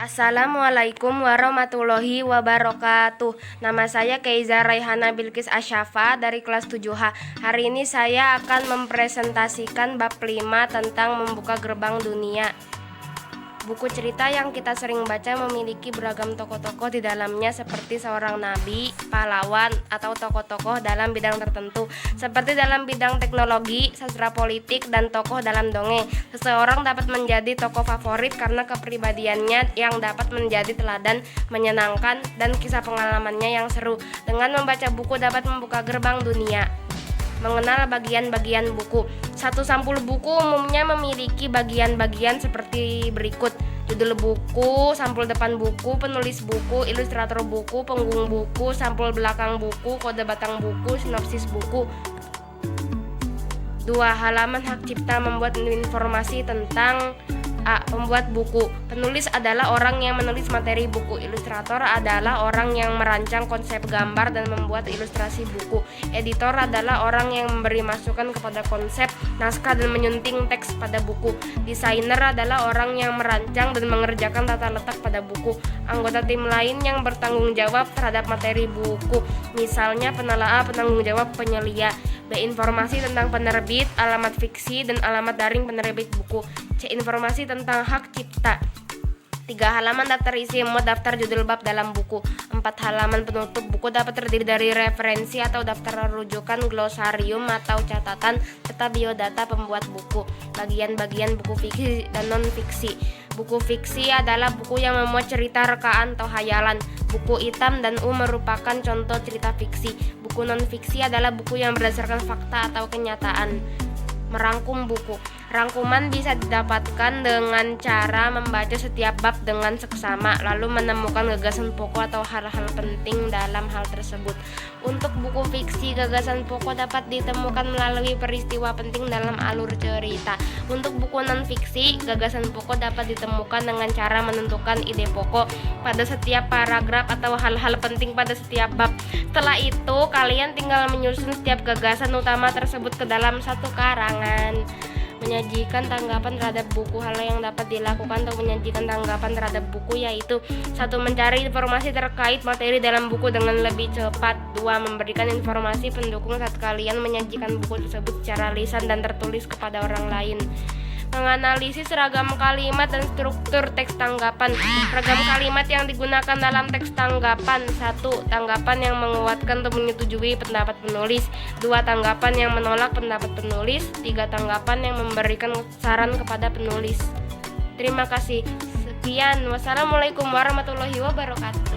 Assalamualaikum warahmatullahi wabarakatuh. Nama saya Keiza Raihana Bilqis Asyafa dari kelas 7H. Hari ini saya akan mempresentasikan bab 5 tentang membuka gerbang dunia. Buku cerita yang kita sering baca memiliki beragam tokoh-tokoh di dalamnya seperti seorang nabi, pahlawan, atau tokoh-tokoh dalam bidang tertentu seperti dalam bidang teknologi, sastra politik, dan tokoh dalam dongeng. Seseorang dapat menjadi tokoh favorit karena kepribadiannya yang dapat menjadi teladan, menyenangkan, dan kisah pengalamannya yang seru. Dengan membaca buku dapat membuka gerbang dunia. Mengenal bagian-bagian buku. Satu sampul buku umumnya memiliki bagian-bagian seperti berikut: judul buku, sampul depan buku, penulis buku, ilustrator buku, punggung buku, sampul belakang buku, kode batang buku, sinopsis buku. 2. Halaman hak cipta membuat informasi tentang pembuat buku. Penulis adalah orang yang menulis materi buku. Ilustrator adalah orang yang merancang konsep gambar dan membuat ilustrasi buku. Editor adalah orang yang memberi masukan kepada konsep, naskah, dan menyunting teks pada buku. Desainer adalah orang yang merancang dan mengerjakan tata letak pada buku. Anggota tim lain yang bertanggung jawab terhadap materi buku, misalnya penelaah, penanggung jawab, penyelia. B. Informasi tentang penerbit, alamat fiksi, dan alamat daring penerbit buku. C. Informasi tentang hak cipta. 3. Halaman daftar isi muat daftar judul bab dalam buku. 4. Halaman penutup buku dapat terdiri dari referensi atau daftar rujukan, glosarium atau catatan, serta biodata pembuat buku. Bagian-bagian buku fiksi dan non-fiksi. Buku fiksi adalah buku yang memuat cerita rekaan atau hayalan. Buku hitam dan merupakan contoh cerita fiksi. Buku non-fiksi adalah buku yang berdasarkan fakta atau kenyataan. Merangkum buku. Rangkuman bisa didapatkan dengan cara membaca setiap bab dengan seksama, lalu menemukan gagasan pokok atau hal-hal penting dalam hal tersebut. Untuk buku fiksi, gagasan pokok dapat ditemukan melalui peristiwa penting dalam alur cerita. Untuk buku non-fiksi, gagasan pokok dapat ditemukan dengan cara menentukan ide pokok pada setiap paragraf atau hal-hal penting pada setiap bab. Setelah itu, kalian tinggal menyusun setiap gagasan utama tersebut ke dalam satu karangan. Menyajikan tanggapan terhadap buku. Hal yang dapat dilakukan untuk menyajikan tanggapan terhadap buku yaitu: 1. Mencari informasi terkait materi dalam buku dengan lebih cepat. 2. Memberikan informasi pendukung saat kalian menyajikan buku tersebut secara lisan dan tertulis kepada orang lain. Menganalisis ragam kalimat dan struktur teks tanggapan. Ragam kalimat yang digunakan dalam teks tanggapan. 1. Tanggapan yang menguatkan atau menyetujui pendapat penulis. 2. Tanggapan yang menolak pendapat penulis. 3. Tanggapan yang memberikan saran kepada penulis. Terima kasih. Sekian. Wassalamualaikum warahmatullahi wabarakatuh.